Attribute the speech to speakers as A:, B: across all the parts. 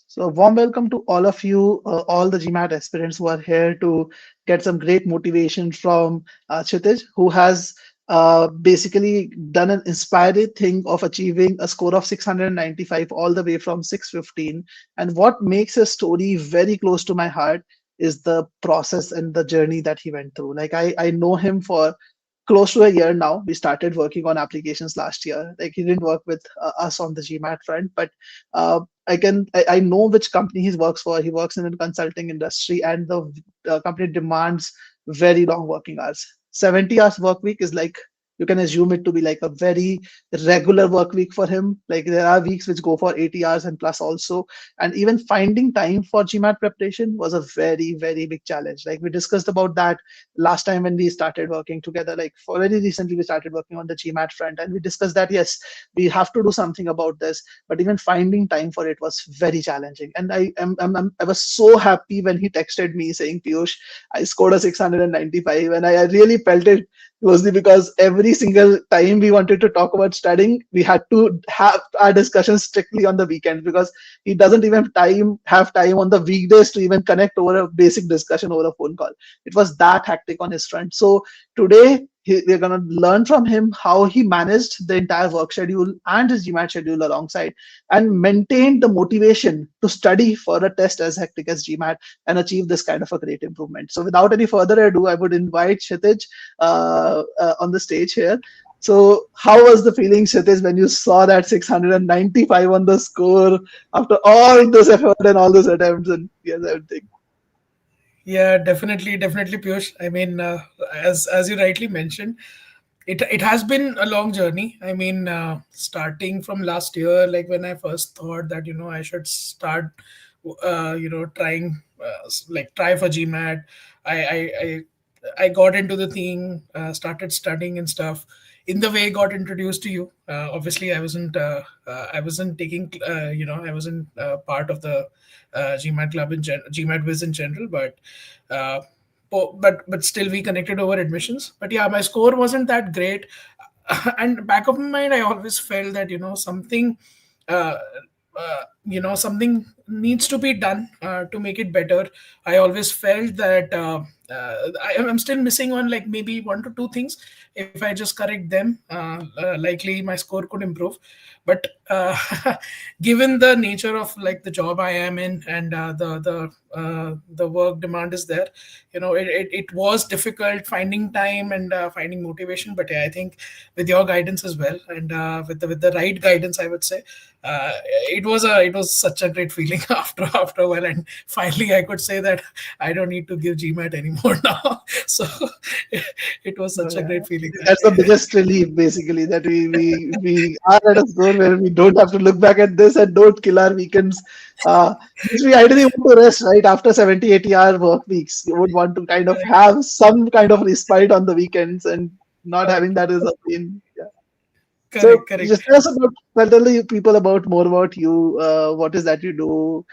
A: So, warm welcome to all of you, all the GMAT aspirants who are here to get some great motivation from Kshitij, who has basically done an inspiring thing of achieving a score of 695 all the way from 615. And what makes his story very close to my heart is the process and the journey that he went through. Like, I know him for close to a year now. We started working on applications last year. Like, he didn't work with us on the GMAT front, but I know which company he works for. He works in the consulting industry, and the company demands very long working hours. 70 hours work week is like, you can assume it to be like a very regular work week for him. Like, there are weeks which go for 80 hours and plus also. And even finding time for GMAT preparation was a very, very big challenge. Like, we discussed about that last time when we started working together. Like, for very recently we started working on the GMAT front, and we discussed that yes, we have to do something about this, but even finding time for it was very challenging. And I was so happy when he texted me saying, Piyush, I scored a 695, and I really felt it closely, because every single time we wanted to talk about studying, we had to have our discussions strictly on the weekends, because he doesn't even have time on the weekdays to even connect over a basic discussion over a phone call. It was that hectic on his front. So today we're going to learn from him how he managed the entire work schedule and his GMAT schedule alongside, and maintained the motivation to study for a test as hectic as GMAT and achieve this kind of a great improvement. So without any further ado, I would invite Kshitij on the stage here. So how was the feeling, Kshitij, when you saw that 695 on the score after all this effort and all those attempts and yes, everything?
B: Yeah, definitely, Piyush. I mean, as you rightly mentioned, it has been a long journey. I mean, starting from last year, like when I first thought that I should start, trying try for GMAT. I I I, I got into the thing, started studying and stuff. In the way, got introduced to you. Obviously, I wasn't taking, I wasn't part of the GMAT club GMAT Viz in general, but uh, but still we connected over admissions. But yeah, my score wasn't that great, and back of my mind, I always felt that something. Uh, something needs to be done to make it better. I always felt that I'm still missing on like maybe one to two things. If I just correct them, likely my score could improve. But given the nature of like the job I am in, and the work demand is there, it was difficult finding time and finding motivation. But yeah, I think with your guidance as well, and with the right guidance, I would say, it was such a great feeling after a while, and finally I could say that I don't need to give GMAT anymore now. So it was
A: Oh,
B: such a
A: yeah.
B: great feeling.
A: That's the biggest relief, basically, that we are at a score where we don't have to look back at this and don't kill our weekends. Which we ideally want to rest, right? After 70, 80-hour work weeks, you would want to kind of have some kind of respite on the weekends, and not having
B: Correct,
A: that is a pain. Yeah. So
B: correct.
A: just tell us about, well, tell the people about more about you. What is that you do?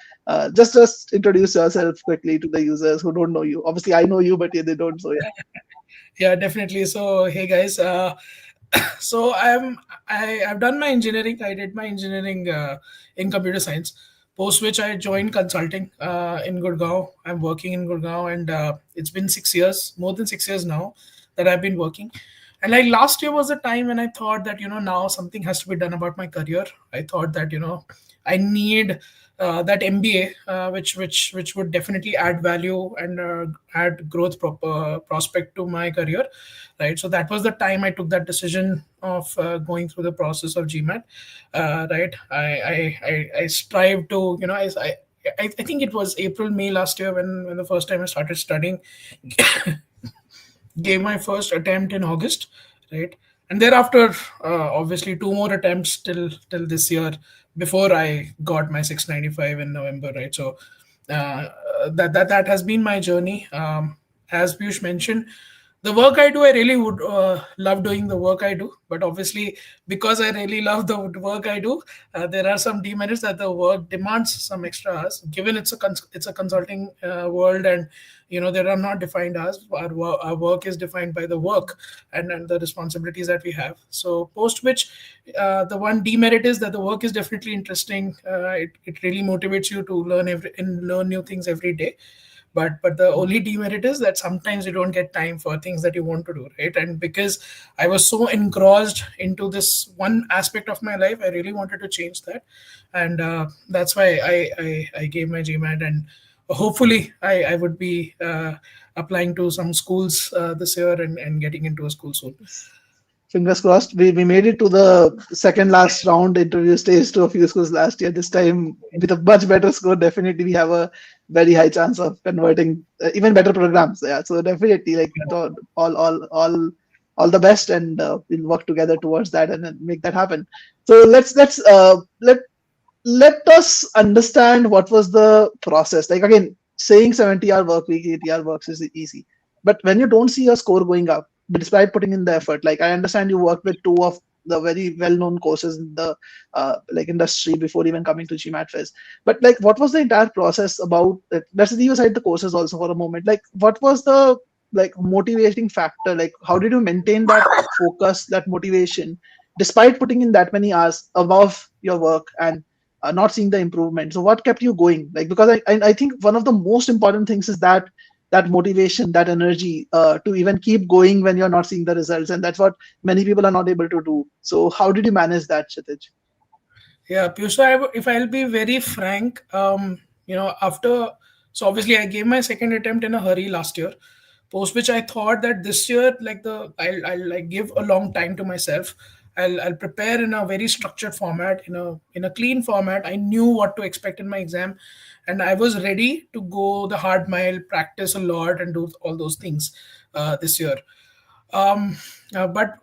A: Just introduce yourself quickly to the users who don't know you. Obviously, I know you, but yeah, they don't. So yeah.
B: Yeah, definitely. So hey guys, so I've done my engineering. I did my engineering in computer science. Post which I joined consulting in Gurgaon. I'm working in Gurgaon, and it's been 6 years, more than 6 years now, that I've been working. And like last year was a time when I thought that now something has to be done about my career. I thought that I need that MBA, which would definitely add value and add growth prospect to my career, right? So that was the time I took that decision of going through the process of GMAT, right? I strive to I think it was April May last year when the first time I started studying. Gave my first attempt in August, right? And thereafter, obviously, two more attempts till this year before I got my 695 in November, right? So that has been my journey. As Piyush mentioned, The work I do, I really would love doing the work I do. But obviously, because I really love the work I do, there are some demerits that the work demands some extra hours. Given it's a consulting world, and there are not defined hours. Our work is defined by the work and the responsibilities that we have. So post which, the one demerit is that the work is definitely interesting. It really motivates you to learn new things every day, but the only demerit is that sometimes you don't get time for things that you want to do, right? And because I was so engrossed into this one aspect of my life, I really wanted to change that. And that's why I gave my GMAT, and hopefully I would be applying to some schools this year, and getting into a school soon.
A: Fingers crossed. We made it to the second last round interview stage to a few schools last year. This time, with a much better score, definitely we have a very high chance of converting even better programs. Yeah, so definitely, like all the best, and we'll work together towards that and then make that happen. So let us understand what was the process. Like again, saying 70-hour work week, 80-hour works is easy. But when you don't see your score going up, despite putting in the effort, like I understand you worked with two of the very well-known courses in the like industry before even coming to GMAT Fest. But like, what was the entire process about? Let's leave aside the courses also for a moment. Like, what was the like motivating factor? Like, how did you maintain that focus, that motivation, despite putting in that many hours above your work and not seeing the improvement? So what kept you going? Like, because I think one of the most important things is that motivation, that energy to even keep going when you're not seeing the results, and that's what many people are not able to do. So how did you manage that, Kshitij?
B: Yeah, Piyush, so if I'll be very frank, after, so obviously I gave my second attempt in a hurry last year, post which I thought that this year, like I'll like give a long time to myself. I'll prepare in a very structured format, in a clean format. I knew what to expect in my exam, and I was ready to go the hard mile, practice a lot, and do all those things this year. um but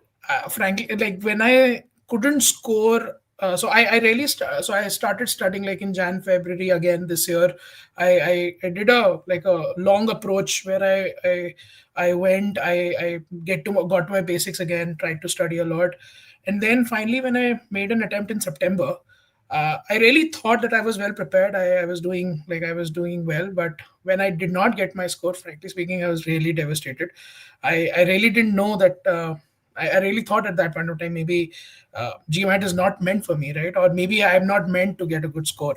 B: frankly, like when I couldn't score, so I really so I started studying like in Jan February again this year. I did a like a long approach where I went, I got to my basics again, tried to study a lot. And then finally, when I made an attempt in September, I really thought that I was well prepared. I was doing well, but when I did not get my score, frankly speaking, I was really devastated. I really didn't know that. I really thought at that point of time, maybe GMAT is not meant for me, right? Or maybe I'm not meant to get a good score.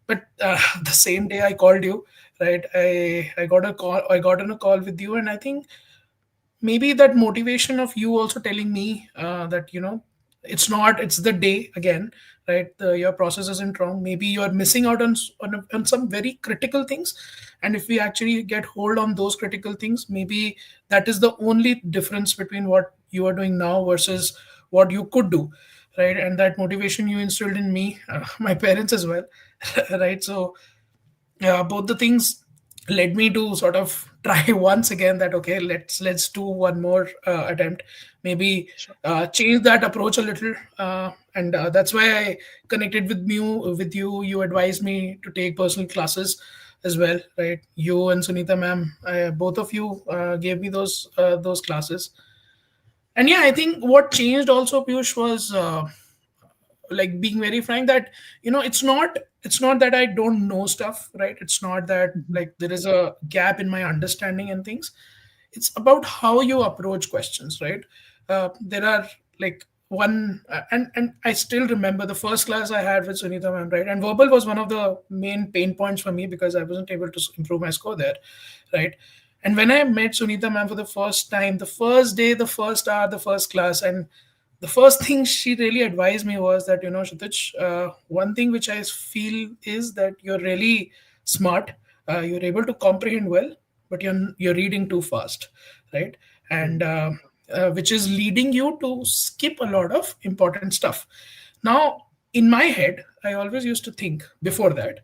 B: But the same day I called you, right? I got a call. I got on a call with you, and I think maybe that motivation of you also telling me that it's the day again, right? Your process isn't wrong. Maybe you're missing out on some very critical things, and if we actually get hold on those critical things, maybe that is the only difference between what you are doing now versus what you could do, right? And that motivation you instilled in me, my parents as well, right? So both the things led me to sort of try once again that okay, let's do one more attempt, maybe
A: Sure.
B: change that approach a little, and that's why I connected with you advised me to take personal classes as well, right? You and Sunita ma'am, both of you gave me those classes. And yeah, I think what changed also, Piyush, was like being very frank that it's not that I don't know stuff, right? It's not that
A: Mhm.
B: like there is a gap in my understanding and things. It's about how you approach questions, right? There are like one and I still remember the first class I had with Sunita ma'am, right? And verbal was one of the main pain points for me because I wasn't able to improve my score there, right? And when I met Sunita ma'am for the first time, the first day, the first hour, the first class, and the first thing she really advised me was that, Kshitij, one thing which I feel is that you're really smart, you're able to comprehend well, but you're reading too fast, right? And which is leading you to skip a lot of important stuff. Now, in my head, I always used to think before that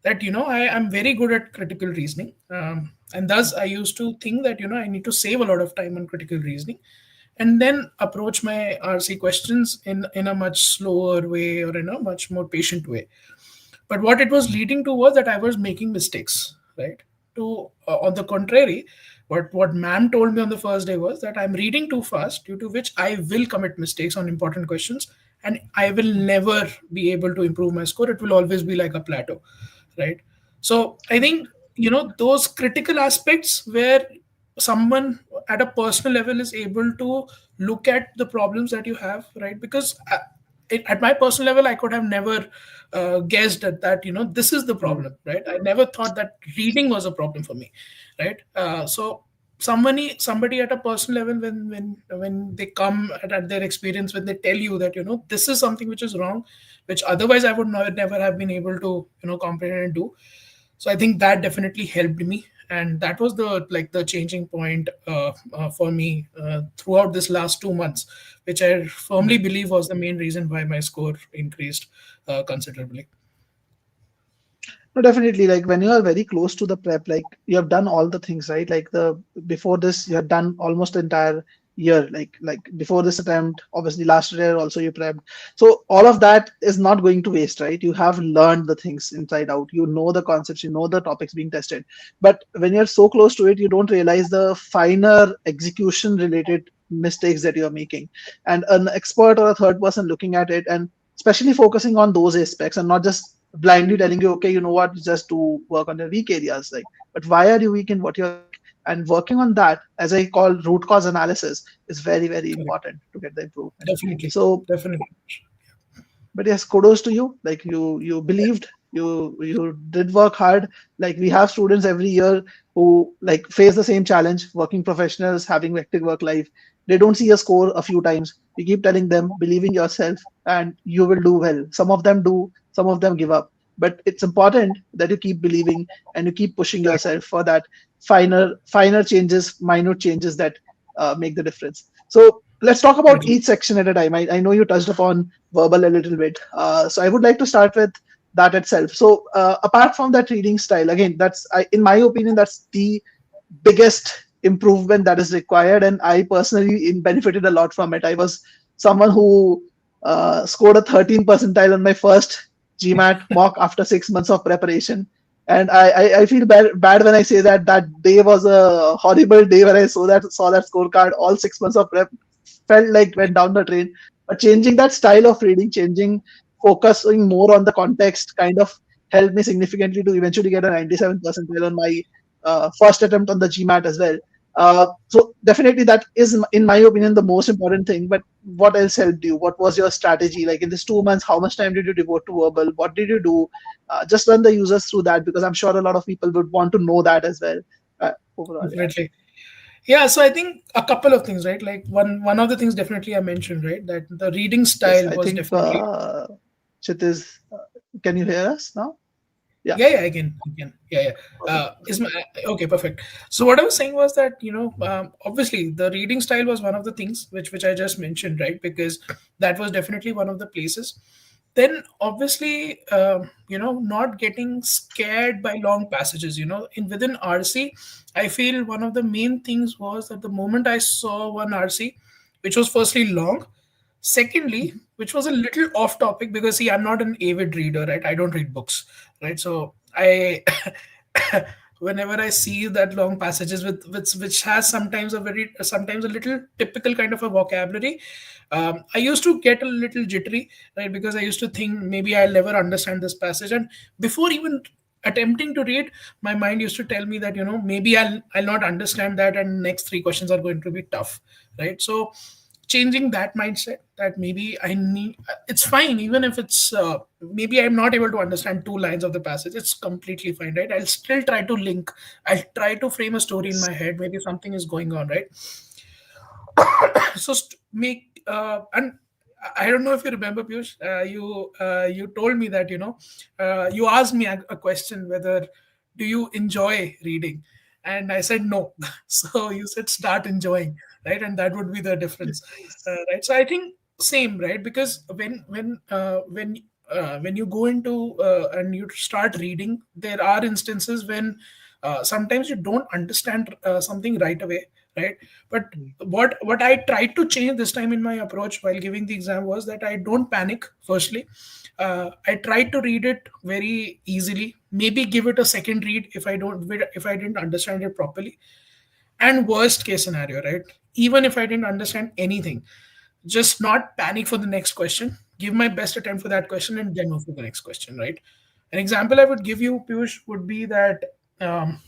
B: I am very good at critical reasoning, and thus I used to think that I need to save a lot of time on critical reasoning and then approach my RC questions in a much slower way or in a much more patient way. But what it was leading to was that I was making mistakes, right? To On the contrary, What ma'am told me on the first day was that I'm reading too fast, due to which I will commit mistakes on important questions, and I will never be able to improve my score. It will always be like a plateau, right? So I think, those critical aspects where someone at a personal level is able to look at the problems that you have, right? Because at my personal level, I could have never guessed that this is the problem, right? I never thought that reading was a problem for me, right? So somebody at a personal level, when they come at their experience, when they tell you that this is something which is wrong, which otherwise I would never have been able to comprehend and do. So I think that definitely helped me, and that was the changing point for me throughout this last 2 months, which I firmly believe was the main reason why my score increased considerably.
A: No, definitely. Like when you are very close to the prep, like you have done all the things, right? Like the before this, you have done almost the entire year. Like before this attempt, obviously last year also you prepped. So all of that is not going to waste, right? You have learned the things inside out. You know the concepts, you know the topics being tested. But when you're so close to it, you don't realize the finer execution related mistakes that you're making. And an expert or a third person looking at it and especially focusing on those aspects and not just blindly telling you, okay, you know what, just to work on your weak areas. Like, but why are you weak in what you're weak? And working on that, as I call root cause analysis, is very, very
B: Correct.
A: important to get the improvement.
B: Definitely,
A: So
B: definitely.
A: but yes, kudos to you. Like you believed, you did work hard. Like we have students every year who like face the same challenge, working professionals having hectic work life. They don't see a score a few times. We keep telling them, believe in yourself and you will do well. Some of them do, some of them give up, but it's important that you keep believing and you keep pushing
B: Correct.
A: yourself for that finer changes, minute changes that make the difference. So let's talk about
B: Agree.
A: each section at a time. I know you touched upon verbal a little bit. So I would like to start with that itself. So apart from that reading style, again, in my opinion, that's the biggest improvement that is required, and I personally benefited a lot from it. I was someone who scored a 13 percentile on my first GMAT mock after 6 months of preparation. And I feel bad when I say that that day was a horrible day when I saw that scorecard. All 6 months of prep felt like went down the drain. But changing that style of reading, focusing more on the context, kind of helped me significantly to eventually get a 97 percentile on my first attempt on the GMAT as well. So definitely that is, in my opinion, the most important thing. But what else helped you? What was your strategy? Like in this 2 months, how much time did you devote to verbal? What did you do? Just run the users through that because I'm sure a lot of people would want to know that as well. Overall, yeah.
B: Definitely. Yeah, so I think a couple of things, right? Like one of the things definitely I mentioned, right, that the reading
A: Yes,
B: style
A: I
B: was
A: think
B: definitely.
A: Kshitij, can you hear us now? Yeah.
B: Yeah, yeah, again, yeah, yeah.
A: Perfect.
B: Is my okay, perfect. So what I was saying was that obviously the reading style was one of the things which I just mentioned, right? Because that was definitely one of the places. Then obviously, not getting scared by long passages. In within RC, I feel one of the main things was that the moment I saw one RC, which was firstly long, secondly, which was a little off topic, because see, I'm not an avid reader, right? I don't read books, right? So I whenever I see that long passages with which has sometimes a little typical kind of a vocabulary, I used to get a little jittery, right? Because I used to think maybe I'll never understand this passage, and before even attempting to read, my mind used to tell me that maybe I'll not understand that, and next three questions are going to be tough, right? So changing that mindset, that maybe I need, it's fine even if it's maybe I'm not able to understand two lines of the passage, it's completely fine, right? I'll still try to link, I'll try to frame a story in my head, maybe something is going on, right? So make and I don't know if you remember, Piyush, you told me that you asked me a question whether do you enjoy reading, and I said no. So you said start enjoying, right? And that would be the difference, right? So I think same, right? Because when you go into and you start reading, there are instances when sometimes you don't understand something right away, right? But what I tried to change this time in my approach while giving the exam was that I don't panic. Firstly, I tried to read it very easily. Maybe give it a second read if I didn't understand it properly. And worst case scenario, right? Even if I didn't understand anything, just not panic for the next question, give my best attempt for that question, and then move to the next question, right? An example I would give you, Piyush, would be that um,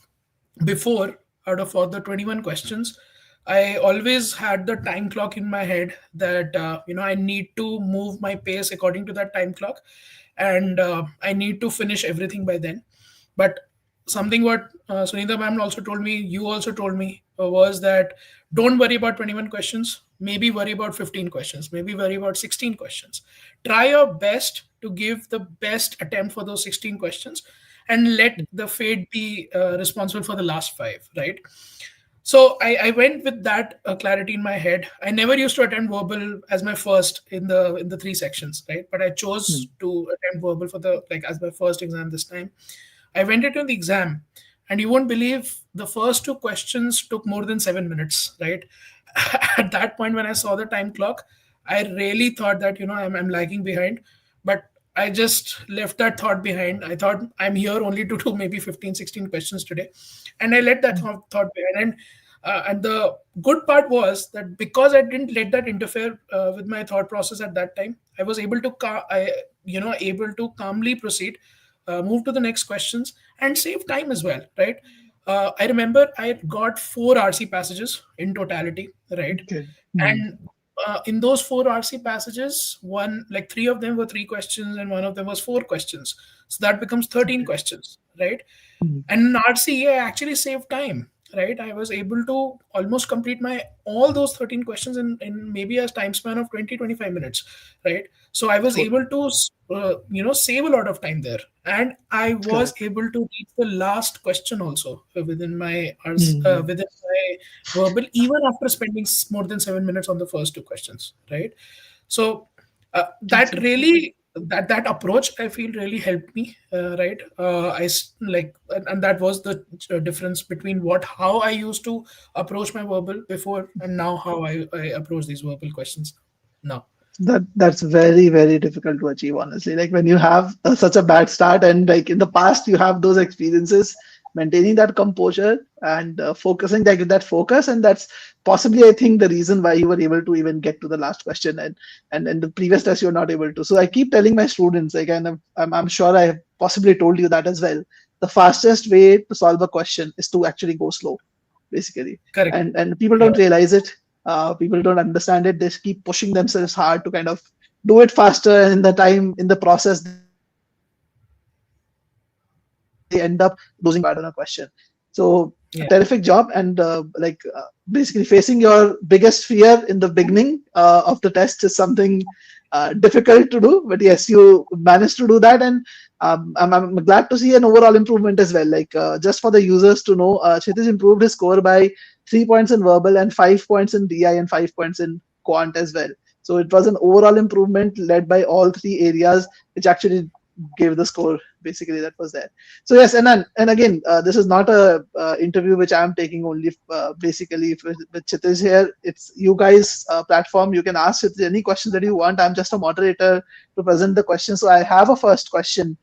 B: before, out of all the 21 questions, I always had the time clock in my head that I need to move my pace according to that time clock, and I need to finish everything by then. But something what Sunita ma'am also told me, you also told me, was that don't worry about 21 questions. Maybe worry about 15 questions. Maybe worry about 16 questions. Try your best to give the best attempt for those 16 questions, and let the fate be responsible for the last five, right? So I went with that clarity in my head. I never used to attempt verbal as my first in the three sections, right? But I chose
A: Mm.
B: to attempt verbal for the like as my first exam this time. I went into the exam, and you won't believe the first two questions took more than 7 minutes, right? At that point, when I saw the time clock, I really thought that, I'm lagging behind. But I just left that thought behind. I thought I'm here only to do maybe 15, 16 questions today. And I let that
A: Mm.
B: thought behind. And the good part was that because I didn't let that interfere with my thought process at that time, I was able to, able to calmly proceed, move to the next questions, and save time as well, right? I remember I got four RC passages in totality, right?
A: Okay. Mm.
B: And in those four RC passages, like three of them were three questions, and one of them was four questions. So that becomes 13
A: Okay.
B: questions, right?
A: Mm.
B: And in RC, I actually saved time, right? I was able to almost complete my all those 13 questions in maybe a time span of 20-25 minutes, right? So I was
A: Cool.
B: able to, save a lot of time there. And I was
A: Correct.
B: able to reach the last question also
A: Mm.
B: within my verbal, even after spending more than 7 minutes on the first two questions, right? So
A: That's
B: that
A: it.
B: really that approach I feel really helped me, right? And that was the difference between what how I used to approach my verbal before, and now how I approach these verbal questions now.
A: That's very, very difficult to achieve, honestly. Like when you have such a bad start, and like in the past you have those experiences, maintaining that composure and focusing that focus, and that's possibly, I think, the reason why you were able to even get to the last question, and the previous test you're not able to. So I keep telling my students, like, and I'm sure I have possibly told you that as well. The fastest way to solve a question is to actually go slow, basically.
B: Correct.
A: And people
B: Yeah.
A: don't realize it. People don't understand it. They keep pushing themselves hard to kind of do it faster, and in the time in the process they end up losing bad on a question. So a terrific job, and
B: Yeah.
A: basically facing your biggest fear in the beginning of the test is something difficult to do, but yes, you managed to do that. And I'm glad to see an overall improvement as well. Like just for the users to know, Kshitij improved his score by 3 points in verbal and 5 points in DI and 5 points in quant as well. So it was an overall improvement led by all three areas, which actually gave the score basically that was there. So yes, and again, this is not a interview which I am taking only basically with Kshitij here. It's you guys platform. You can ask Kshitij any questions that you want. I'm just a moderator to present the question. So I have a first question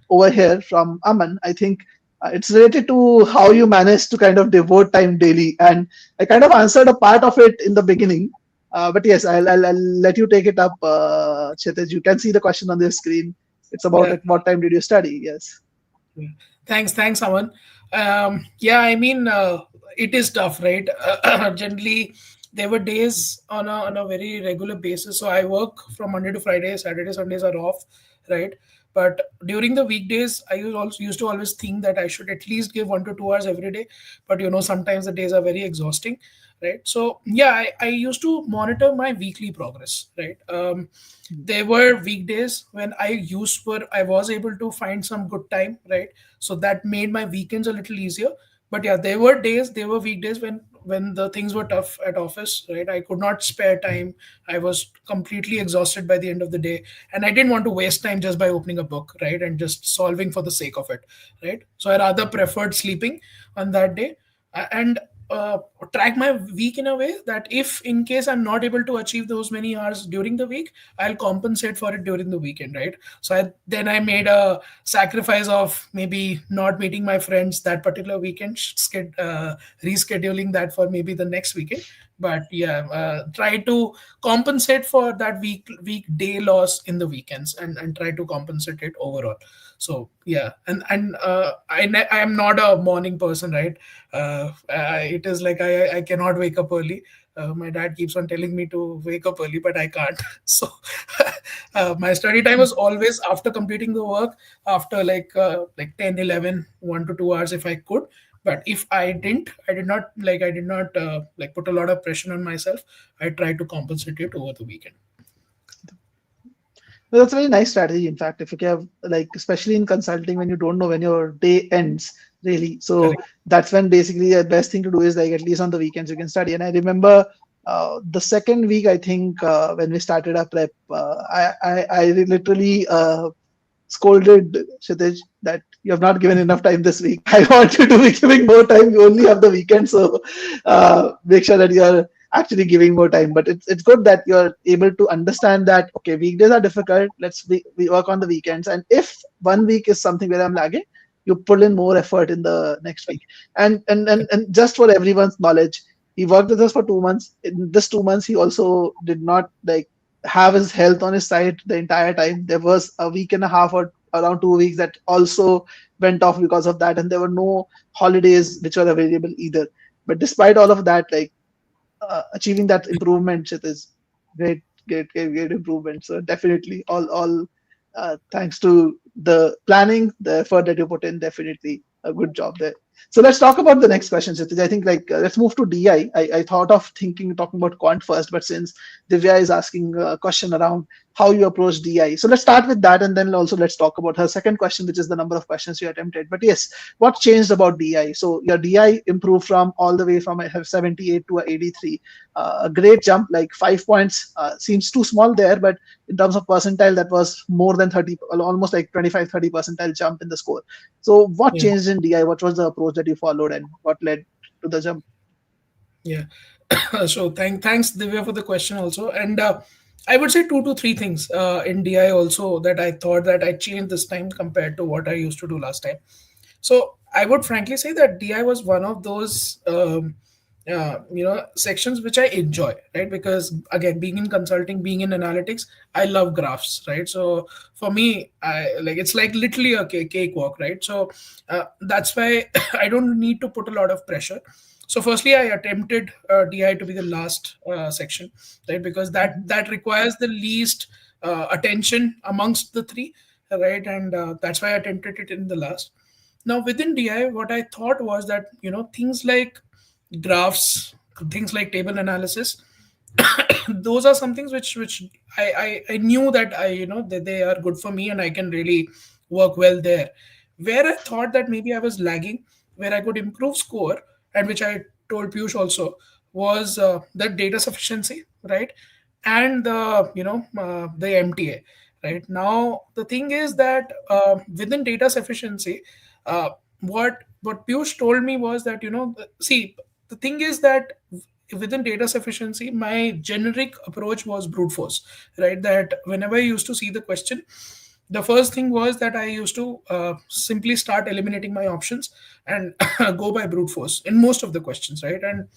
A: over here from Aman. I think it's related to how you manage to kind of devote time daily, and I kind of answered a part of it in the beginning. But yes, I'll let you take it up, Kshitij. You can see the question on the screen. It's about
B: Yeah.
A: like what time did you study? Yes.
B: Yeah. Thanks, Aman. Yeah, I mean, it is tough, right? Generally, there were days on a very regular basis. So I work from Monday to Friday. Saturday, Sundays are off, right? But during the weekdays, I used to always think that I should at least give 1 to 2 hours every day. But sometimes the days are very exhausting, right? So yeah, I used to monitor my weekly progress, right? There were weekdays when I was able to find some good time, right? So that made my weekends a little easier. But yeah, there were weekdays when the things were tough at office, right? I could not spare time. I was completely exhausted by the end of the day, and I didn't want to waste time just by opening a book, right, and just solving for the sake of it, right? So I rather preferred sleeping on that day. And uh, track my week in a way that if in case I'm not able to achieve those many hours during the week, I'll compensate for it during the weekend, right? So then I made a sacrifice of maybe not meeting my friends that particular weekend, rescheduling that for maybe the next weekend. But yeah, try to compensate for that weekday loss in the weekends, and try to compensate it overall. So yeah, and I am not a morning person, right? It is like I cannot wake up early. My dad keeps on telling me to wake up early, but I can't. So my study time was always after completing the work, after like 10, 11, 1 to 2 hours if I could. But if I did not like put a lot of pressure on myself. I tried to compensate it over the weekend.
A: Well, that's a very nice strategy, in fact, if you have, like, especially in consulting, when you don't know when your day ends, really. So
B: Correct.
A: that's when basically the best thing to do is, like, at least on the weekends you can study. And I remember the second week, I think, when we started our prep, I literally scolded Kshitij that you have not given enough time this week. I want you to be giving more time. You only have the weekend, so make sure that you're actually giving more time. But it's good that you're able to understand that, okay, weekdays are difficult. We work on the weekends, and if one week is something where I'm lagging, you pull in more effort in the next week. And just for everyone's knowledge, he worked with us for 2 months. In this 2 months, he also did not, like, have his health on his side the entire time. There was a week and a half or around 2 weeks that also went off because of that, and there were no holidays which were available either. But despite all of that, like, achieving that improvement, it is great, great improvement. So definitely, all thanks to the planning, the effort that you put in. Definitely a good job there. So let's talk about the next question, Kshitij. I think, like, let's move to DI. I thought of talking about Quant first, but since Divya is asking a question around how you approach DI, so let's start with that, and then also let's talk about her second question, which is the number of questions you attempted. But yes, what changed about DI? So your DI improved from all the way from I have 78 to a 83. A great jump, like 5 points. Seems too small there, but in terms of percentile, that was more than 30, almost like 25, 30 percentile jump in the score. So what
B: Yeah,
A: changed in DI? What was the approach that you followed, and what led to the jump?
B: yeah. So thanks Divya for the question also. And I would say two to three things in DI also that I thought that I changed this time compared to what I used to do last time. So I would frankly say that DI was one of those sections which I enjoy, right? Because again, being in consulting, being in analytics, I love graphs, right? So for me, I like it's like literally a cakewalk, right? So that's why I don't need to put a lot of pressure. So firstly, I attempted DI to be the last section, right? Because that requires the least attention amongst the three, right? And that's why I attempted it in the last. Now within DI, what I thought was that things like graphs, things like table analysis, those are some things which I knew that that they are good for me and I can really work well there. Where I thought that maybe I was lagging, where I could improve score, and which I told Piyush also, was the data sufficiency, right? And the MTA, right? Now the thing is that within data sufficiency, what Piyush told me was that see, the thing is that within data sufficiency, my generic approach was brute force, right? That whenever I used to see the question, the first thing was that I used to simply start eliminating my options and go by brute force in most of the questions, right? And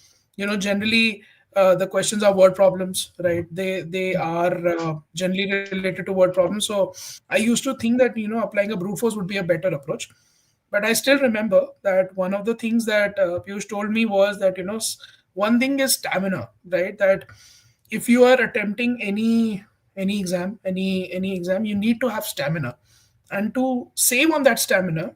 B: generally the questions are word problems, right? They are generally related to word problems. So I used to think that applying a brute force would be a better approach. But I still remember that one of the things that Piyush told me was that one thing is stamina, right? That if you are attempting any exam, you need to have stamina, and to save on that stamina,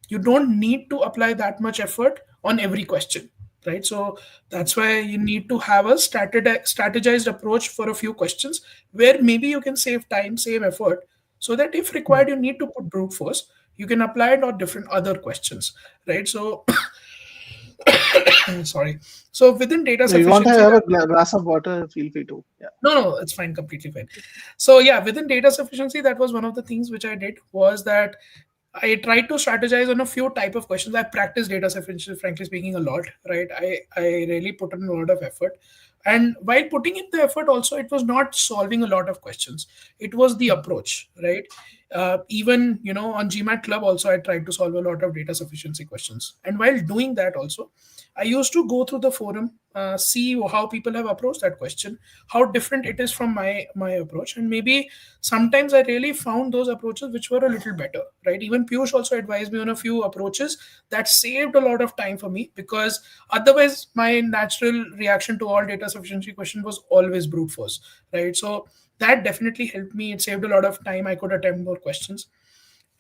B: you don't need to apply that much effort on every question, right? So that's why you need to have a strategized approach for a few questions where maybe you can save time, save effort, so that if required you need to put brute force, you can apply it on different other questions, right? So sorry. So within data
A: So you want to
B: sufficiency,
A: have
B: that
A: a glass of water? Feel free to. Yeah.
B: no, it's fine, completely fine. So yeah, within data sufficiency, that was one of the things which I did was that I try to strategize on a few type of questions. I practice data science, frankly speaking, a lot, right? I really put in a lot of effort. And while putting in the effort, also, it was not solving a lot of questions. It was the approach, right? Even, on GMAT Club, also, I tried to solve a lot of data sufficiency questions. And while doing that, also, I used to go through the forum, see how people have approached that question, how different it is from my approach, and maybe sometimes I really found those approaches which were a little better, right? Even Piyush also advised me on a few approaches that saved a lot of time for me, because otherwise my natural reaction to all data sufficiency question was always brute force, right? So that definitely helped me. It saved a lot of time. I could attempt more questions.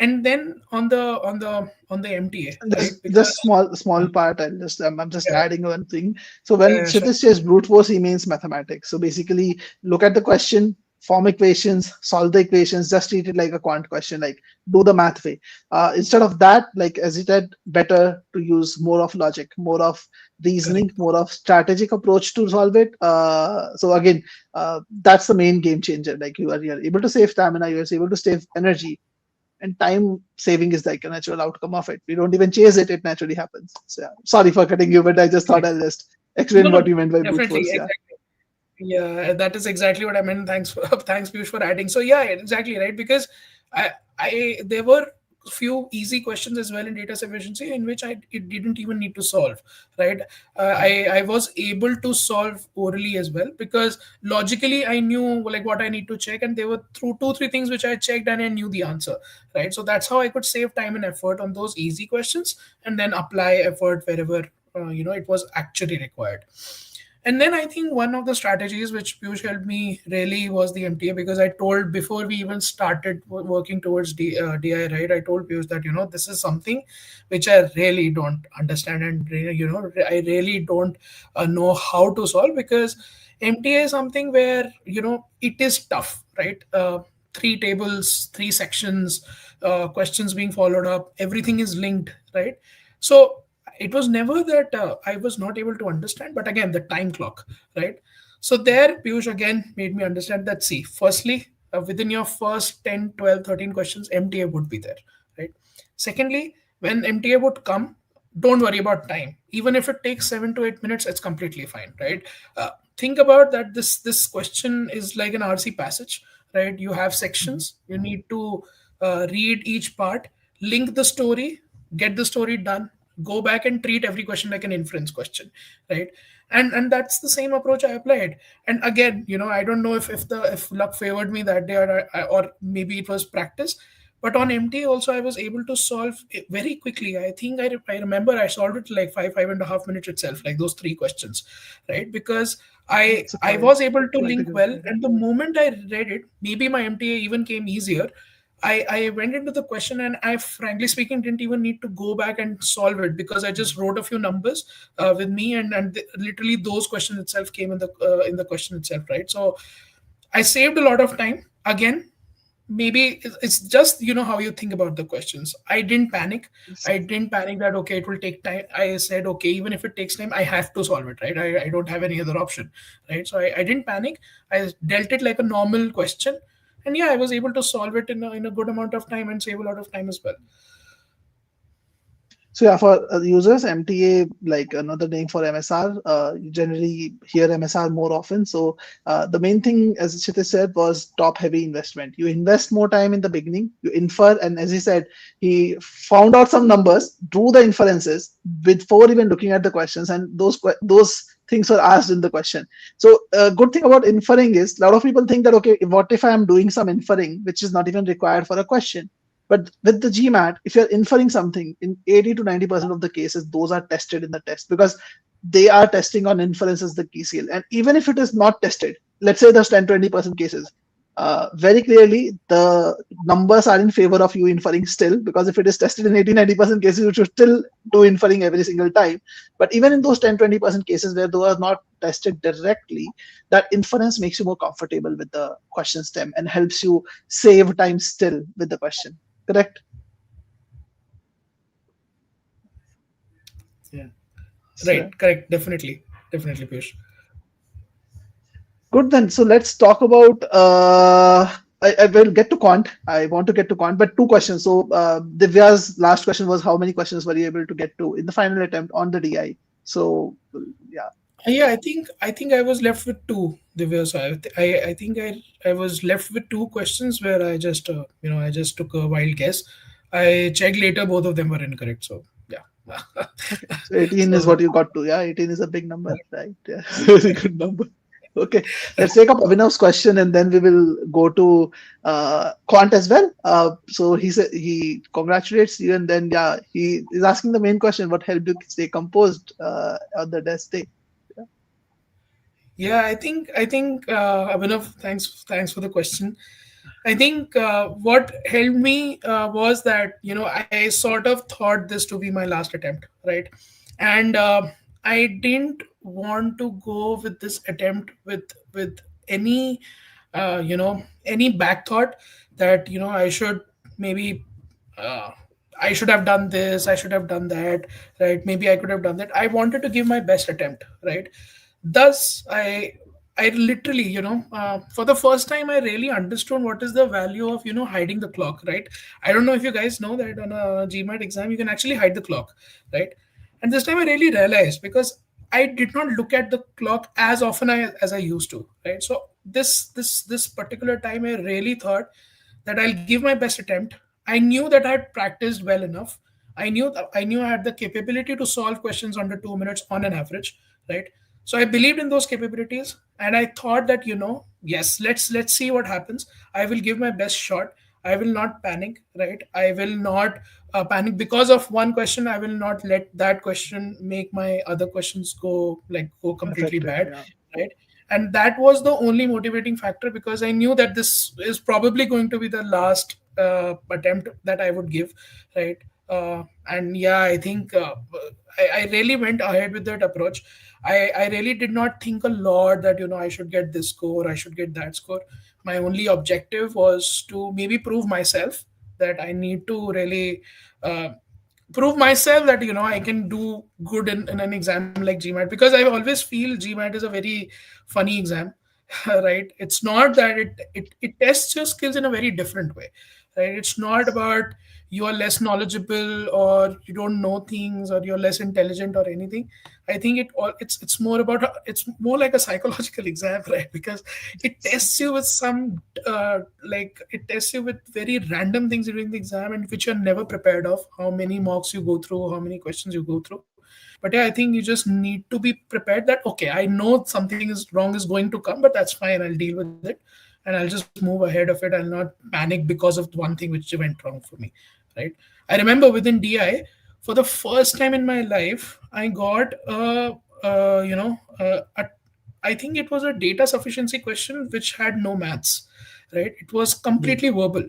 B: And then on the MTA, right?
A: Just
B: Because
A: small part. I'm just
B: yeah,
A: adding one thing. So when
B: sure,
A: Kshitij says brute force, he means mathematics. So basically, look at the question, form equations, solve the equations, just treat it like a quant question, like do the math way. Instead of that, like as you said, better to use more of logic, more of reasoning,
B: correct.
A: more of strategic approach to solve it. So again, that's the main game changer. Like you're able to save stamina, you're able to save energy, and time saving is like a natural outcome of it. We don't even chase it, it naturally happens. So yeah, sorry for cutting you, but I just thought
B: Correct.
A: I'll just
B: No,
A: explain
B: no,
A: what you meant by brute
B: definitely,
A: force. Yeah.
B: exactly. Yeah, that is exactly what I meant. Thanks, thanks, Piyush, for adding. So yeah, exactly right. Because there were few easy questions as well in data sufficiency in which I it didn't even need to solve. Right, I was able to solve orally as well, because logically I knew like what I need to check, and there were through two three things which I checked and I knew the answer. Right, so that's how I could save time and effort on those easy questions, and then apply effort wherever it was actually required. And then I think one of the strategies which Piyush helped me really was the MTA, because I told before we even started working towards DI, right? I told Piyush that, this is something which I really don't understand, and, I really don't know how to solve, because MTA is something where, it is tough, right? Three tables, three sections, questions being followed up, everything is linked, right? So it was never that I was not able to understand, but again, the time clock, right? So there, Piyush again made me understand that, see, firstly, within your first 10, 12, 13 questions, MTA would be there, right? Secondly, when MTA would come, don't worry about time. Even if it takes 7 to 8 minutes, it's completely fine, right? Think about that. This question is like an RC passage, right? You have
A: Mhm.
B: sections. You need to read each part, link the story, get the story done, go back and treat every question like an inference question, right? And that's the same approach I applied. And again, I don't know if luck favored me that day, or maybe it was practice, but on MT also I was able to solve it very quickly. I think I remember I solved it like 5.5 minutes itself, like those three questions, right? Because I
A: That's
B: I
A: quite
B: was able to
A: quite a
B: link
A: good
B: well,
A: thing.
B: and the moment I read it, maybe my MTA even came easier. I went into the question, and I, frankly speaking, didn't even need to go back and solve it, because I just wrote a few numbers with me, and literally those questions itself came in the question itself, right? So I saved a lot of time. Again, maybe it's just how you think about the questions. I didn't panic. I didn't panic that okay, it will take time. I said okay, even if it takes time, I have to solve it, right? I don't have any other option, right? So I didn't panic. I dealt it like a normal question, and yeah, I was able to solve it in a good amount of time and save a lot of time as well.
A: So yeah, for users, MTA, like another name for MSR, you generally hear MSR more often. So the main thing, as Kshitij said, was top-heavy investment. You invest more time in the beginning, you infer, and as he said, he found out some numbers, drew the inferences before even looking at the questions, and those things were asked in the question. So good thing about inferring is a lot of people think that okay, what if I am doing some inferring which is not even required for a question? But with the GMAT, if you're inferring something, in 80 to 90% of the cases, those are tested in the test because they are testing on inference as the key skill. And even if it is not tested, let's say there's 10, 20% cases, very clearly the numbers are in favor of you inferring still, because if it is tested in 80, 90% cases, you should still do inferring every single time. But even in those 10, 20% cases where those are not tested directly, that inference makes you more comfortable with the question stem and helps you save time still with the question. Correct?
B: Yeah,
A: So,
B: right, correct, definitely, Piyush.
A: good then. So let's talk about I will get to Quant. I want to get to Quant, but two questions. So Divya's last question was how many questions were you able to get to in the final attempt on the DI? So yeah,
B: Yeah, I think I was left with two. Divya, so I think I was left with two questions where I just I just took a wild guess. I checked later, both of them were incorrect. So yeah.
A: okay. So 18 is
B: So
A: what you got to. Yeah, 18 is a big number, right? Yeah, very good number. Okay, let's take up Abhinav's question and then we will go to Quant as well. So he said he congratulates you and then yeah, he is asking the main question: what helped you stay composed on the desk day?
B: yeah, I think Abhinav, thanks for the question. I think what helped me was that I sort of thought this to be my last attempt, right? And I didn't want to go with this attempt with any any back thought that I should maybe uh, I should have done this, I should have done that, right? Maybe I could have done that. I wanted to give my best attempt, right? Thus, I literally, for the first time, I really understood what is the value of, hiding the clock, right? I don't know if you guys know that on a GMAT exam, you can actually hide the clock, right? And this time I really realized because I did not look at the clock as often as I used to, right? So this particular time, I really thought that I'll give my best attempt. I knew that I had practiced well enough. I knew I had the capability to solve questions under 2 minutes on an average, right? So I believed in those capabilities, and I thought that yes, let's see what happens. I will give my best shot. I will not panic, right? I will not panic because of one question. I will not let that question make my other questions go completely
A: Affected,
B: bad,
A: yeah.
B: right? And that was the only motivating factor because I knew that this is probably going to be the last attempt that I would give, right? And yeah, I think I really went ahead with that approach. I really did not think a lot that I should get this score, I should get that score. My only objective was to maybe prove myself that I need to really uh, prove myself that I can do good in an exam like GMAT, because I always feel GMAT is a very funny exam. Right? It's not that it tests your skills in a very different way, right? It's not about you are less knowledgeable or you don't know things or you're less intelligent or anything. I think it's more about it's more like a psychological exam, right? Because it tests you with some it tests you with very random things during the exam and which you're never prepared of. How many mocks you go through, how many questions you go through. But yeah, I think you just need to be prepared that okay, I know something is wrong is going to come, but that's fine. I'll deal with it and I'll just move ahead of it. I'll not panic because of one thing which went wrong for me, right? I remember within DI, for the first time in my life, I got I think it was a data sufficiency question which had no maths, right? It was
A: Mm,
B: completely verbal,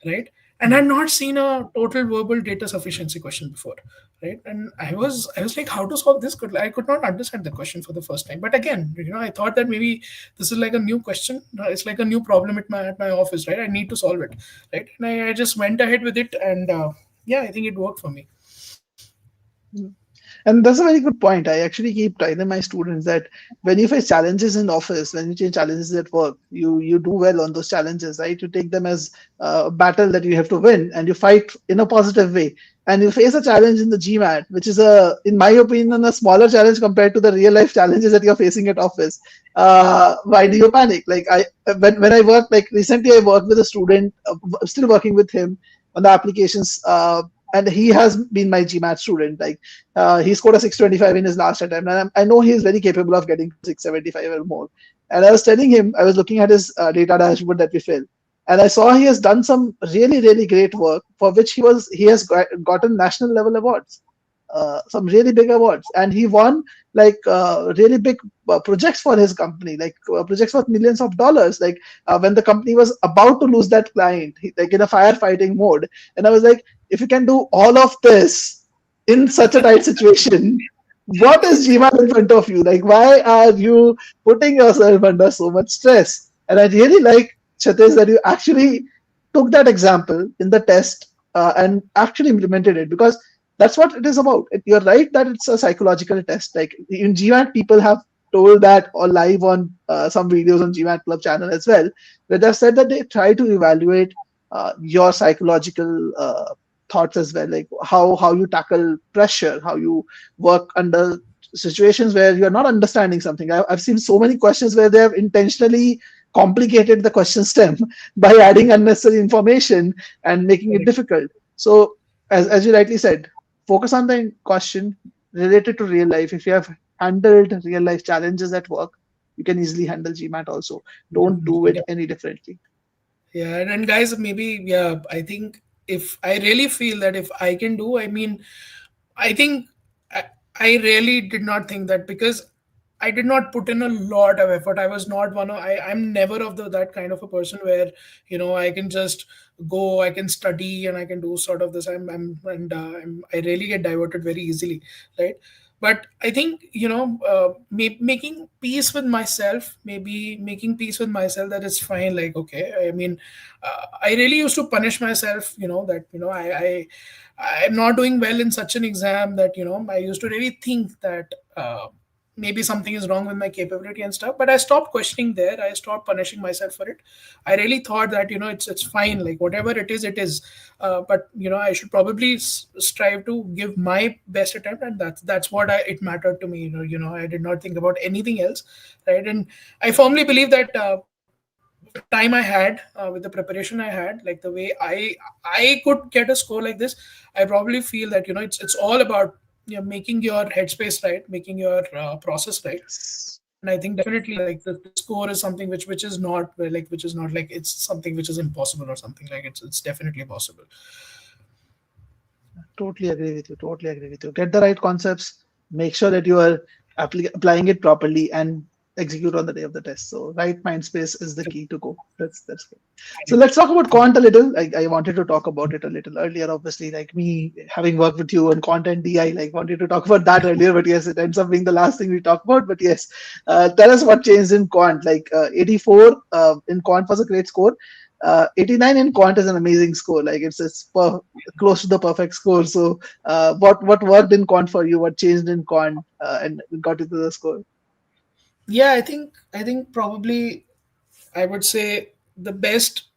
B: right? And
A: mm.
B: I'd not seen a total verbal data sufficiency question before, right? And I was like, how to solve this? I could not understand the question for the first time. But again, I thought that maybe this is like a new question. It's like a new problem at my office, right? I need to solve it, right? And I just went ahead with it, and yeah, I think it worked for me.
A: Mm. And that's a very good point. I actually keep telling my students that when you face challenges in office, when you change challenges at work, you do well on those challenges, right? You take them as a battle that you have to win, and you fight in a positive way. And you face a challenge in the GMAT, which is in my opinion, a smaller challenge compared to the real life challenges that you're facing at office. Why do you panic? Like when I work, like recently, I worked with a student, still working with him on the applications. And he has been my GMAT student. Like he scored a 625 in his last attempt, and I know he is very capable of getting to 675 or more. And I was telling him, I was looking at his data dashboard that we fill, and I saw he has done some really really great work for which he has gotten national level awards, some really big awards, and he won like really big projects for his company, like projects worth millions of dollars. Like when the company was about to lose that client, like in a firefighting mode, and I was like, if you can do all of this in such a tight situation, what is GMAT in front of you? Like, why are you putting yourself under so much stress? And I really like, Kshitij, that you actually took that example in the test and actually implemented it, because that's what it is about. You're right that it's a psychological test. Like in GMAT, people have told that or live on some videos on GMAT Club channel as well, where they've said that they try to evaluate your psychological thoughts as well, like how you tackle pressure, how you work under situations where you're not understanding something. I've seen so many questions where they have intentionally complicated the question stem by adding unnecessary information and making it
B: Correct.
A: difficult. So, as you rightly said, focus on the question related to real life. If you have handled real life challenges at work, you can easily handle GMAT also. Don't do
B: Definitely.
A: it any differently.
B: Yeah, and guys, maybe yeah, I think if I really feel that if I can do, I mean, I think I, I really did not think that because I did not put in a lot of effort. I was not one of I'm never of that kind of a person where I can just go, I can study, and I can do sort of this. I really get diverted very easily, right? But I think making peace with myself, maybe making peace with myself that it's fine. Like okay, I mean, I really used to punish myself. That I'm not doing well in such an exam that I used to really think that maybe something is wrong with my capability and stuff. But I stopped questioning there. I stopped punishing myself for it. I really thought that it's fine. Like whatever it is, it is. But I should probably strive to give my best attempt, and that's what it mattered to me. I did not think about anything else, right? And I firmly believe that. With the time I had, with the preparation I had, like the way I could get a score like this, I probably feel that it's all about making your headspace right, making your process right.
A: Yes.
B: And I think definitely like the score is something which is not which is not like it's something which is impossible or something like it's definitely possible.
A: Totally agree with you. Totally agree with you. Get the right concepts. Make sure that you are applying it properly and execute on the day of the test. So right mind space is the key to go. That's good. So let's talk about Quant a little. I wanted to talk about it a little earlier. Obviously, like me having worked with you on content DI, like wanted to talk about that earlier. But yes, it ends up being the last thing we talk about. But yes, tell us what changed in Quant. Like 84 in Quant was a great score. 89 in Quant is an amazing score. Like close to the perfect score. So, what worked in Quant for you? What changed in Quant and got you to the score?
B: Yeah, I think probably I would say the best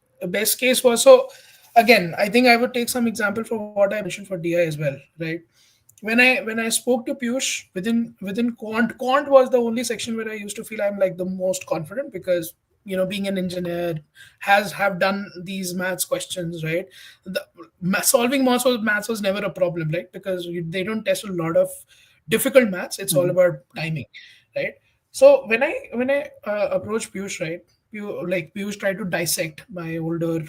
B: case was, so again, I think I would take some example for what I mentioned for DI as well, right? When I spoke to Piyush within Quant was the only section where I used to feel I'm like the most confident because being an engineer have done these maths questions, right? Solving maths was never a problem, right? Because they don't test a lot of difficult maths. It's all
A: Mhm.
B: about timing, right? So when I approached Piyush, right? Piyush tried to dissect my older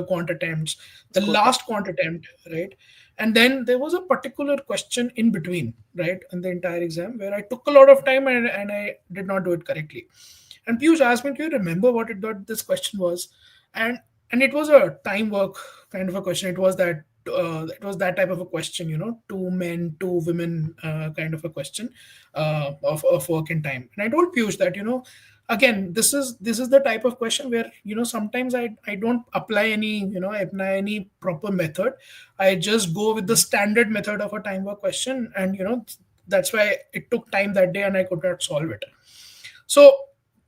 B: quant attempts, the
A: Scorecard.
B: last quant attempt, right? And then there was a particular question in between, right, in the entire exam where I took a lot of time and I did not do it correctly. And Piyush asked me, "Do you remember what this question was?" And and it was a time work kind of a question. It was that type of a question, two men, two women kind of a question of work and time. And I told Piyush that again, this is the type of question where sometimes I don't apply any proper method. I just go with the
A: Mhm.
B: standard method of a time work question, and that's why it took time that day and I could not solve it. So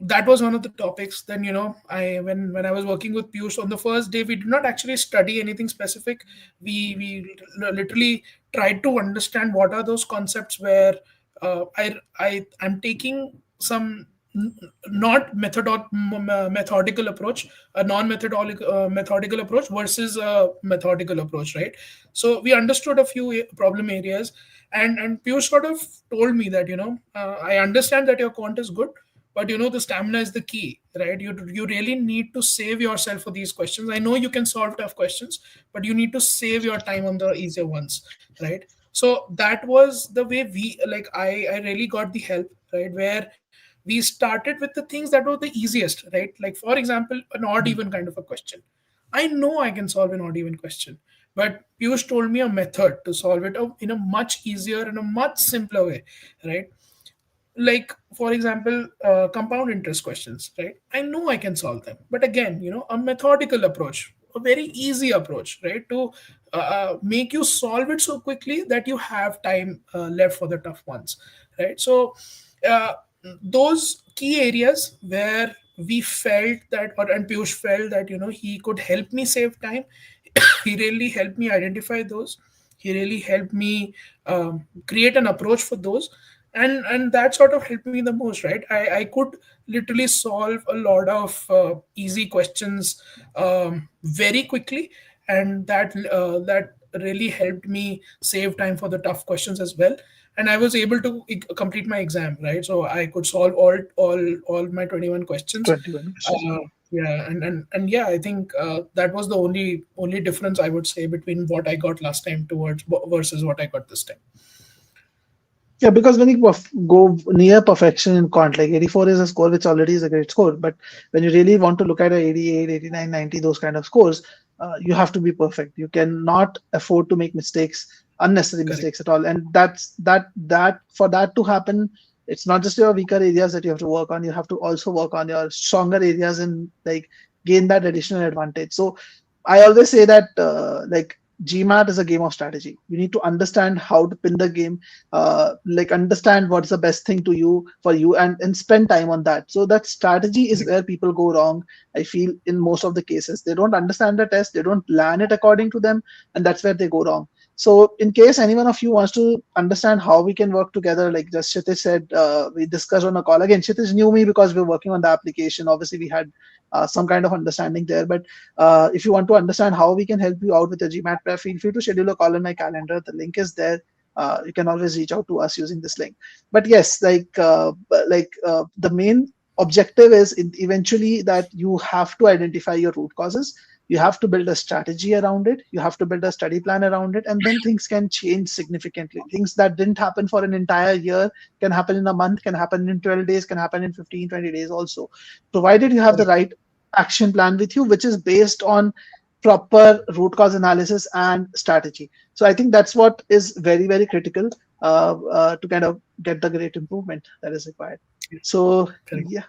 B: that was one of the topics. Then I when I was working with Piyush on the first day, we did not actually study anything specific. We literally tried to understand what are those concepts where I'm taking some not methodical approach, a non-methodical methodical approach versus a methodical approach, right? So we understood a few problem areas, and Piyush sort of told me that I understand that your quant is good, but the stamina is the key, right? You really need to save yourself for these questions. I know you can solve tough questions, but you need to save your time on the easier ones, right? So that was the way I really got the help, right, where we started with the things that were the easiest, right? Like for example, an odd
A: Mhm.
B: even kind of a question. I know I can solve an odd even question, but Piyush told me a method to solve it in a much easier and a much simpler way, right? Like for example, compound interest questions, right? I know I can solve them, but again, a methodical approach, a very easy approach, right, to make you solve it so quickly that you have time left for the tough ones, right? So uh, those key areas where we felt that, or and Piyush felt that, he could help me save time. He really helped me identify those. He really helped me create an approach for those, and that sort of helped me the most, right? I could literally solve a lot of easy questions very quickly, and that really helped me save time for the tough questions as well. And I was able to complete my exam, right? So I could solve all my 21 questions.
A: 21 questions.
B: Yeah, and yeah, I think that was the only difference I would say between what I got last time towards versus what I got this time.
A: Yeah, because when you go near perfection in quant, like 84 is a score which already is a great score. But when you really want to look at a 88, 89, 90, those kind of scores, you have to be perfect. You cannot afford to make mistakes, unnecessary
B: Correct.
A: mistakes at all. And that for that to happen, it's not just your weaker areas that you have to work on. You have to also work on your stronger areas and like gain that additional advantage. So I always say that like GMAT is a game of strategy. You need to understand how to pin the game, like understand what's the best thing to you for you, and spend time on that. So that strategy is
B: Correct.
A: where people go wrong. I feel in most of the cases they don't understand the test, they don't plan it according to them, and that's where they go wrong. So in case any one of you wants to understand how we can work together, like just Kshitij said, we discussed on a call. Again, Kshitij knew me because we were working on the application. Obviously, we had some kind of understanding there. But if you want to understand how we can help you out with your GMAT prep, feel free to schedule a call in my calendar. The link is there. You can always reach out to us using this link. But yes, the main objective is eventually that you have to identify your root causes. You have to build a strategy around it. You have to build a study plan around it, and then things can change significantly. Things that didn't happen for an entire year can happen in a month, can happen in 12 days, can happen in 15, 20 days also, provided you have the
B: Correct.
A: right action plan with you, which is based on proper root cause analysis and strategy. So I think that's what is very, very critical to kind of get the great improvement that is required.
B: Yeah,
A: So
B: correct.
A: yeah,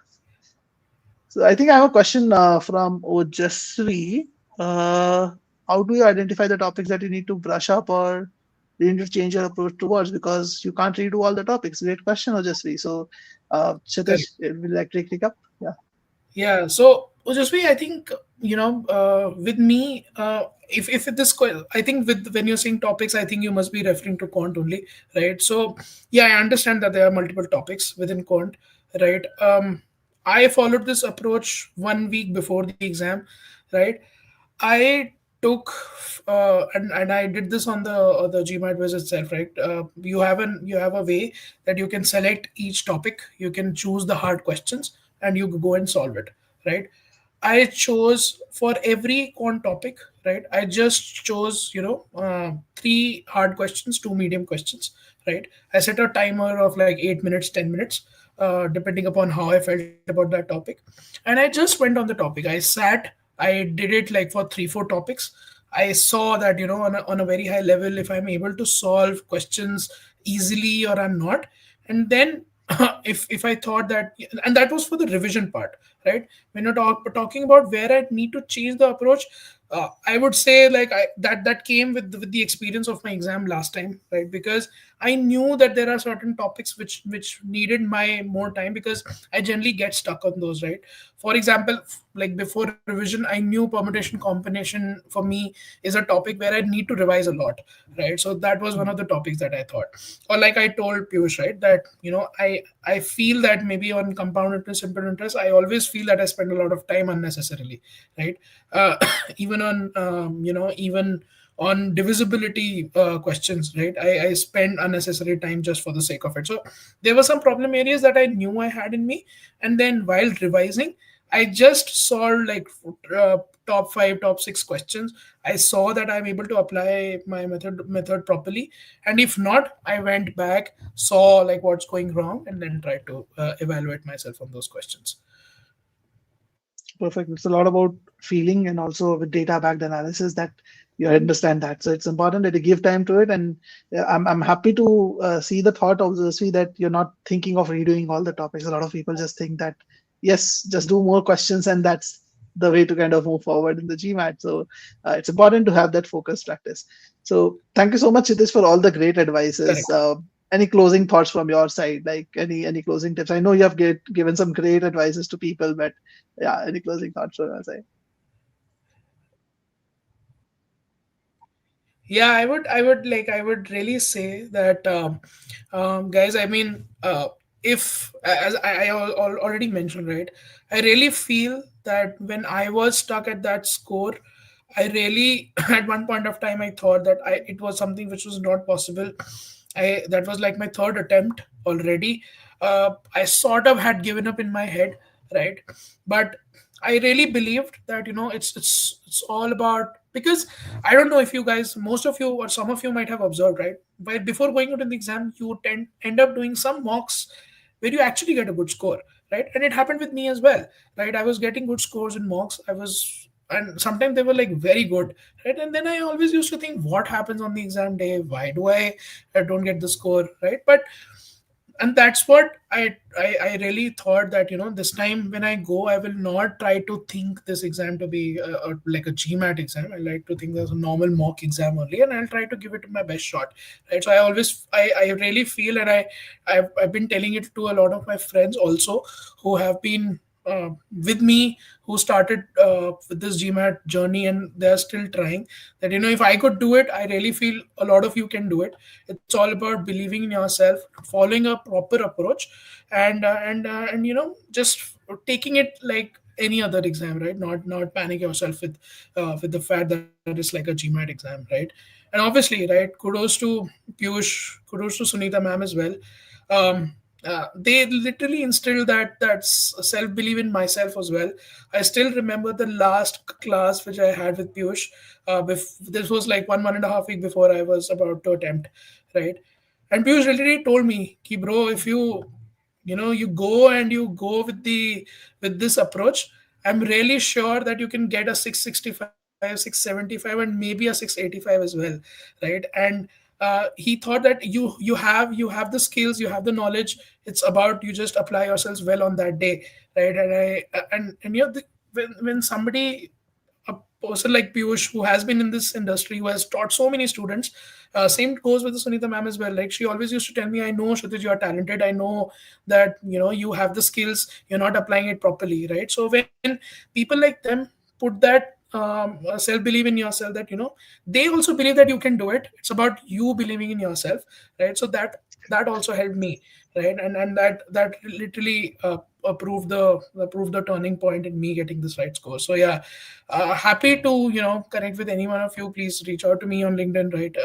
A: so I think I have a question from Ojasri. Uh, how do you identify the topics that you need to brush up or you need to change your approach towards, because you can't redo all the topics? Great question, Ojasri. So Kshitij,
B: Correct.
A: will you like to take up? Yeah.
B: Yeah. So Ujasvi, I think with me, if I think with when you're saying topics, I think you must be referring to Quant only, right? So yeah, I understand that there are multiple topics within Quant, right? I followed this approach 1 week before the exam, right? I took and I did this on the GMAT quiz itself, right? You have a way that you can select each topic, you can choose the hard questions, and you go and solve it, right? I chose for every quant topic, right? I just chose, three hard questions, two medium questions, right? I set a timer of like 8 minutes, 10 minutes, depending upon how I felt about that topic, and I just went on the topic. I sat, I did it like for three, four topics. I saw that, on a very high level, if I'm able to solve questions easily or I'm not. And then if I thought that, and that was for the revision part, right? When you're talking about where I need to change the approach, I would say like that came with the experience of my exam last time, right? Because I knew that there are certain topics which needed my more time, because I generally get stuck on those, right? For example, like before revision, I knew permutation combination for me is a topic where I need to revise a lot, right? So that was one of the topics that I thought. Or like I told Piyush, right, that I feel that maybe on compound interest, simple interest, I always feel that I spend a lot of time unnecessarily, right? uh, even on even on divisibility questions, right? I spend unnecessary time just for the sake of it. So there were some problem areas that I knew I had in me, and then while revising, I just solved like top five, top six questions. I saw that I'm able to apply my method properly, and if not, I went back, saw like what's going wrong, and then tried to evaluate myself on those questions.
A: Perfect. It's a lot about feeling and also with data backed analysis that you understand that. So it's important that you give time to it. And I'm happy to see the thought of the see that you're not thinking of redoing all the topics. A lot of people just think that, yes, just do more questions and that's the way to kind of move forward in the GMAT. So it's important to have that focused practice. So thank you so much, Chitish, for all the great advices.
B: Correct.
A: Any closing thoughts from your side? Like any closing tips? I know you have given some great advices to people, but yeah, any closing thoughts from your side?
B: Yeah, I would really say that, guys. I mean, if as already mentioned, right? I really feel that when I was stuck at that score, I really at one point of time I thought that it was something which was not possible. I That was like my third attempt already. I sort of had given up in my head, right? But I really believed that, it's all about, because I don't know if you guys, most of you or some of you might have observed, right? But before going out in the exam, you end up doing some mocks where you actually get a good score, right? And it happened with me as well, right? I was getting good scores in mocks. And sometimes they were like very good, right? And then I always used to think, what happens on the exam day? Why do I don't get the score, right? But and that's what I really thought, that this time when I go, I will not try to think this exam to be like a GMAT exam. I like to think there's a normal mock exam only, and I'll try to give it my best shot, right? So I really feel, and I've been telling it to a lot of my friends also, who have been with me, who started with this GMAT journey, and they're still trying, that if I could do it, I really feel a lot of you can do it. It's all about believing in yourself, following a proper approach, and just taking it like any other exam, right? Not panic yourself with the fact that it's like a GMAT exam, right? And obviously, right, kudos to Piyush, kudos to Sunita ma'am as well. They literally instilled that self belief in myself as well. I still remember the last class which I had with Piyush. This was like 1.5 week before I was about to attempt, right? And Piyush literally told me, "Ki bro, if you go and you go with this approach, I'm really sure that you can get a 665, 675, and maybe a 685 as well, right?" And he thought that you have the skills, you have the knowledge. It's about you just apply yourselves well on that day, right? And when somebody, a person like Piyush, who has been in this industry, who has taught so many students. Same goes with the Sunita ma'am as well. Like, she always used to tell me, "I know, Kshitij, you are talented. I know that you have the skills. You're not applying it properly, right?" So when people like them put that self belief in yourself, that they also believe that you can do it. It's about you believing in yourself, right? So that also helped me, right? And that literally proved the turning point in me getting this right score. So yeah, happy to connect with any one of you. Please reach out to me on LinkedIn, right?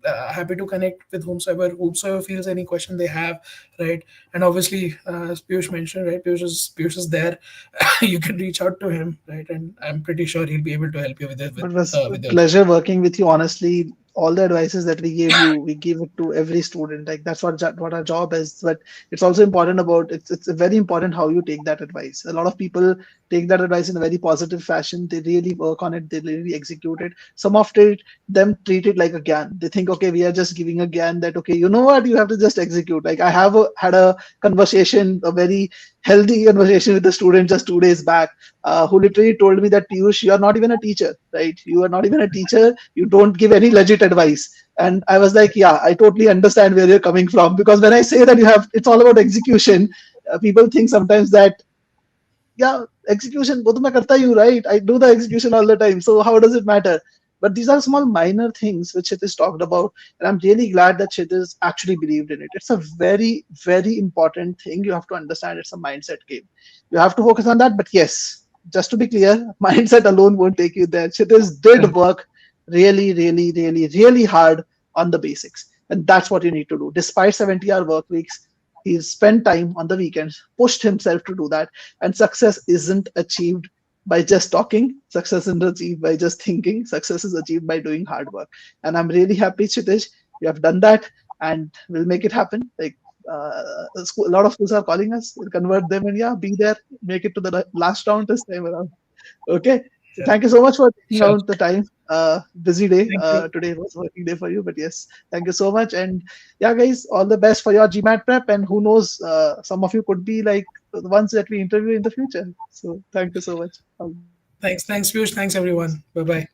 B: Happy to connect with whomsoever feels any question they have, right? And obviously, as Piyush mentioned, right, Piyush is there. You can reach out to him, right? And I'm pretty sure he'll be able to help you with it,
A: But it was a
B: with your
A: pleasure working with you. Honestly, all the advices that we gave you, we give it to every student. Like that's what our job is. But it's also important about it's very important how you take that advice. A lot of people take that advice in a very positive fashion. They really work on it. They really execute it. Some of it them treat it like a gyan. They think, okay, we are just giving a gyan that okay, you know what, you have to just execute. Like I had a conversation, a very healthy conversation with a student just 2 days back who literally told me that Piyush, you are not even a teacher, right? You are not even a teacher. You don't give any legit advice. And I was like, yeah, I totally understand where you're coming from because when I say that it's all about execution. People think sometimes that yeah, execution, वो तो मैं करता ही हूँ, right? I do the execution all the time. So how does it matter? But these are small minor things which Kshitij talked about, and I'm really glad that Kshitij actually believed in it. It's a very, very important thing. You have to understand it's a mindset game. You have to focus on that. But yes, just to be clear, mindset alone won't take you there. Kshitij did work really, really, really, really hard on the basics. And that's what you need to do. Despite 70-hour work weeks, he spent time on the weekends, pushed himself to do that. And success isn't achieved by just talking. Success isn't achieved by just thinking. Success is achieved by doing hard work. And I'm really happy, Kshitij, you have done that and we'll make it happen. Like a lot of schools are calling us. We'll convert them and yeah, be there, make it to the last round this time around. Okay. So
B: sure,
A: thank you so much for taking
B: sure.
A: out the time. Busy day.
B: Thank you.
A: Today was working day for you, but yes, thank you so much. And yeah, guys, all the best for your GMAT prep. And who knows, some of you could be like the ones that we interview in the future. So thank you so much. All the best.
B: Thanks, Piyush. Thanks, everyone. Bye bye.